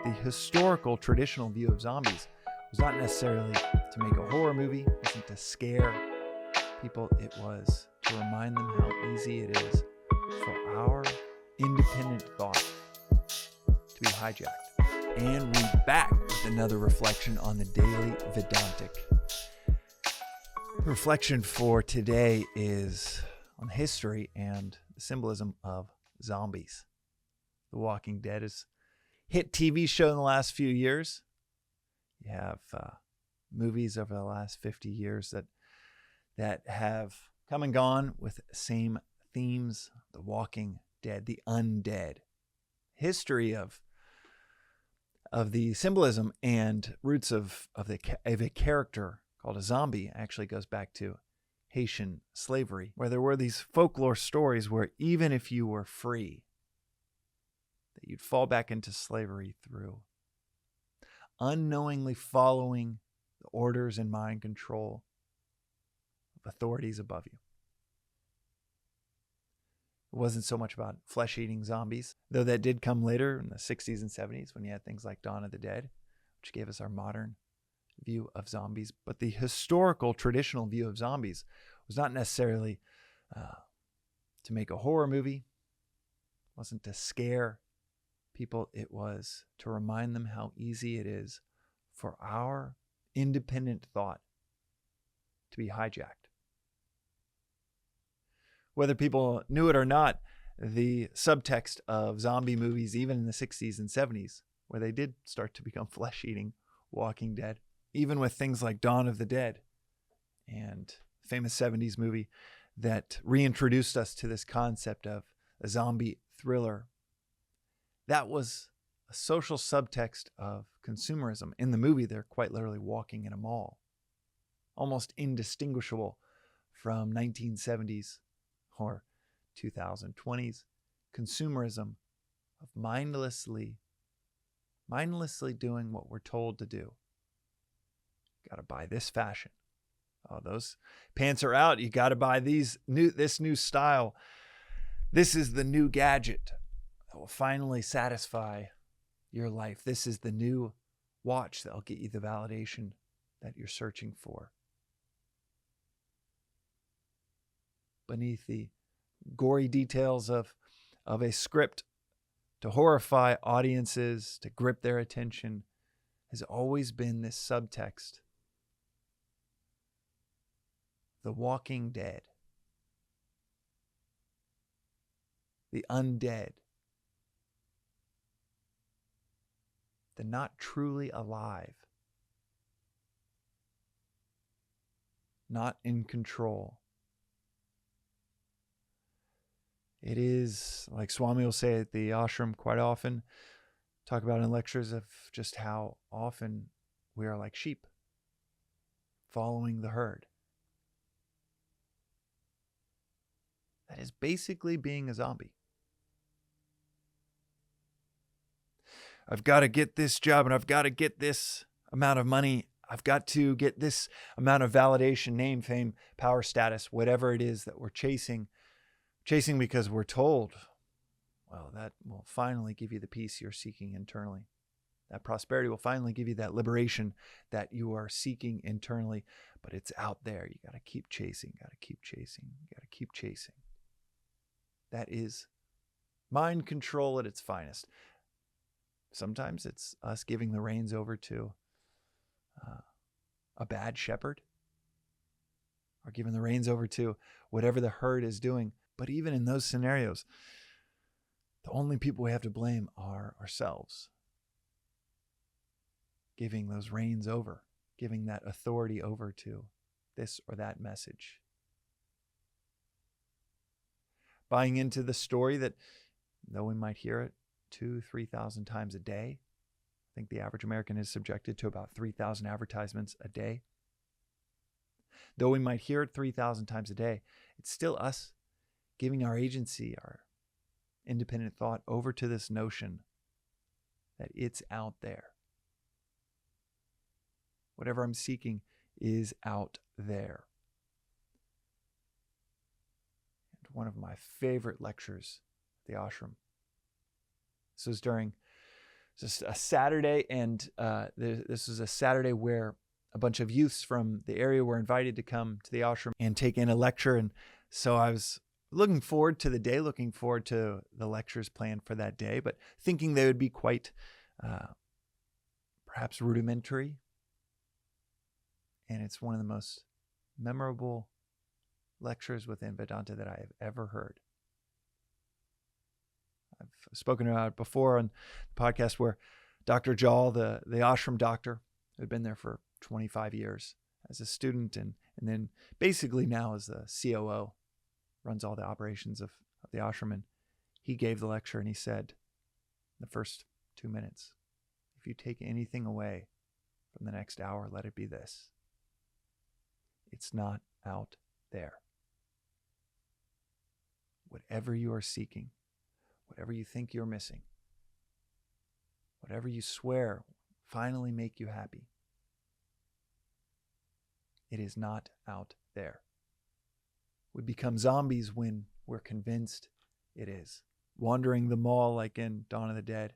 the historical traditional view of zombies was not necessarily to make a horror movie, it wasn't to scare people, it was to remind them how easy it is for our independent thought to be hijacked. And we're back with another reflection on the daily Vedantic. The reflection for today is on history and the symbolism of zombies. The Walking Dead is a hit TV show in the last few years. You have movies over the last 50 years that have come and gone with same themes. The Walking Dead, the undead. History of the symbolism and roots of a character called a zombie actually goes back to Haitian slavery, where there were these folklore stories where even if you were free, that you'd fall back into slavery through unknowingly following the orders and mind control of authorities above you. It wasn't so much about flesh-eating zombies, though that did come later in the 60s and 70s when you had things like Dawn of the Dead, which gave us our modern view of zombies. But the historical, traditional view of zombies was not necessarily to make a horror movie, it wasn't to scare people, it was to remind them how easy it is for our independent thought to be hijacked. Whether people knew it or not, the subtext of zombie movies, even in the 60s and 70s, where they did start to become flesh-eating Walking Dead, even with things like Dawn of the Dead and famous 70s movie that reintroduced us to this concept of a zombie thriller. That was a social subtext of consumerism. In the movie, they're quite literally walking in a mall, almost indistinguishable from 1970s or 2020s consumerism of mindlessly doing what we're told to do. Got to buy this fashion. Oh, those pants are out. You got to buy this new style. This is the new gadget that will finally satisfy your life. This is the new watch that will get you the validation that you're searching for. Beneath the gory details of a script to horrify audiences, to grip their attention, has always been this subtext. The Walking Dead. The undead. The not truly alive. Not in control. It is, like Swami will say at the ashram quite often, talk about in lectures of just how often we are like sheep, following the herd. That is basically being a zombie. I've got to get this job and I've got to get this amount of money. I've got to get this amount of validation, name, fame, power, status, whatever it is that we're chasing because we're told, well, that will finally give you the peace you're seeking internally. That prosperity will finally give you that liberation that you are seeking internally, but it's out there. You got to keep chasing, got to keep chasing, got to keep chasing. That is mind control at its finest. Sometimes it's us giving the reins over to a bad shepherd, or giving the reins over to whatever the herd is doing. But even in those scenarios, the only people we have to blame are ourselves. Giving those reins over, giving that authority over to this or that message. Buying into the story that, though we might hear it 2,000-3,000 times a day, I think the average American is subjected to about 3,000 advertisements a day. Though we might hear it 3,000 times a day, it's still us giving our agency, our independent thought over to this notion that it's out there. Whatever I'm seeking is out there. And one of my favorite lectures at the ashram, this was during just a Saturday, and this was a Saturday where a bunch of youths from the area were invited to come to the ashram and take in a lecture. And so I was looking forward to the day, looking forward to the lectures planned for that day, but thinking they would be quite perhaps rudimentary. And it's one of the most memorable lectures within Vedanta that I have ever heard. I've spoken about it before on the podcast where Dr. Jal, the ashram doctor, who had been there for 25 years as a student and then basically now as the COO, runs all the operations of the ashram. And he gave the lecture and he said, in the first 2 minutes, if you take anything away from the next hour, let it be this: it's not out there. Whatever you are seeking, whatever you think you're missing, whatever you swear finally make you happy, it is not out there. We become zombies when we're convinced it is. Wandering the mall like in Dawn of the Dead.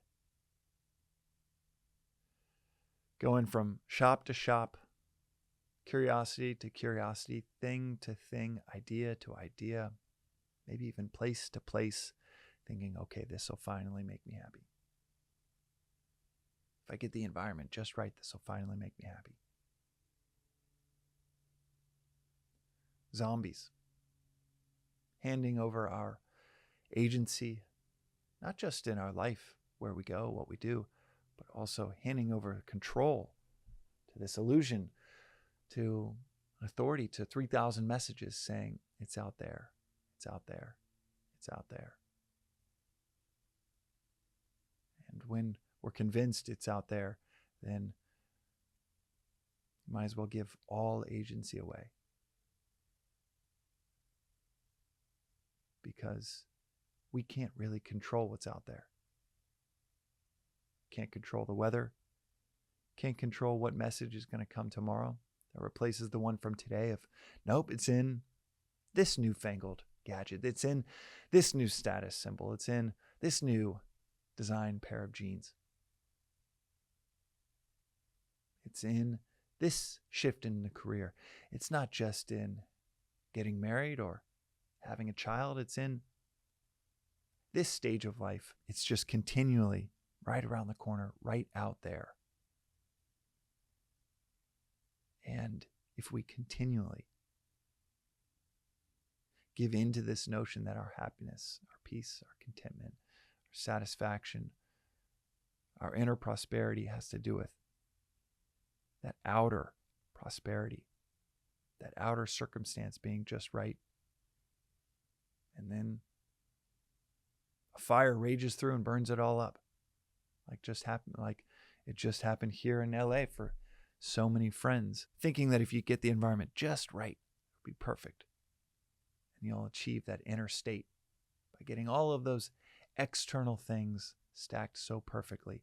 Going from shop to shop, curiosity to curiosity, thing to thing, idea to idea, maybe even place to place, thinking, okay, this will finally make me happy. If I get the environment just right, this will finally make me happy. Zombies. Handing over our agency, not just in our life, where we go, what we do, but also handing over control to this illusion, to authority, to 3,000 messages saying, it's out there, it's out there, it's out there. And when we're convinced it's out there, then you might as well give all agency away. Because we can't really control what's out there. Can't control the weather. Can't control what message is going to come tomorrow that replaces the one from today. If nope, it's in this newfangled gadget. It's in this new status symbol. It's in this new design pair of jeans. It's in this shift in the career. It's not just in getting married or having a child. It's in this stage of life. It's just continually right around the corner, right out there. And if we continually give in to this notion that our happiness, our peace, our contentment, our satisfaction, our inner prosperity has to do with that outer prosperity, that outer circumstance being just right, and then a fire rages through and burns it all up, like it just happened here in LA for so many friends, thinking that if you get the environment just right, it'll be perfect, and you'll achieve that inner state by getting all of those external things stacked so perfectly.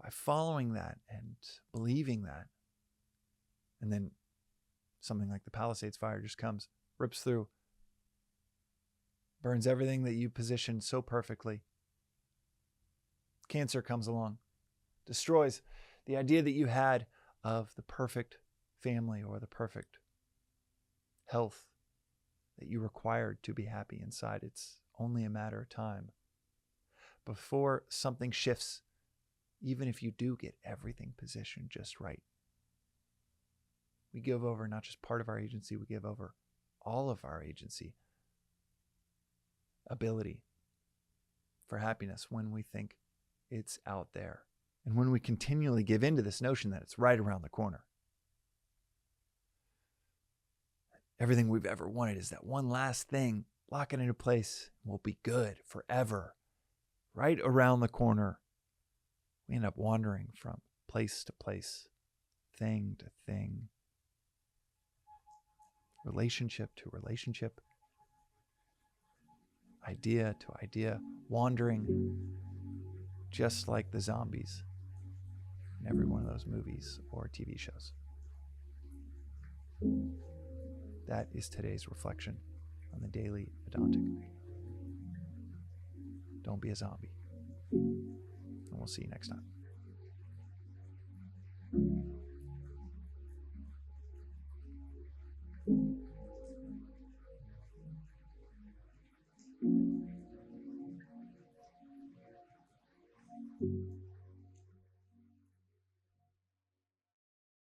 By following that and believing that, and then something like the Palisades fire just comes, rips through, burns everything that you positioned so perfectly. Cancer comes along, destroys the idea that you had of the perfect family or the perfect health that you required to be happy inside. It's only a matter of time before something shifts, even if you do get everything positioned just right. We give over not just part of our agency, we give over all of our agency, ability for happiness when we think it's out there. And when we continually give into this notion that it's right around the corner. Everything we've ever wanted is that one last thing, lock it into place, will be good forever. Right around the corner. We end up wandering from place to place, thing to thing, relationship to relationship, idea to idea, wandering just like the zombies in every one of those movies or TV shows. That is today's reflection on the Daily Vedantic. Don't be a zombie. and we'll see you next time.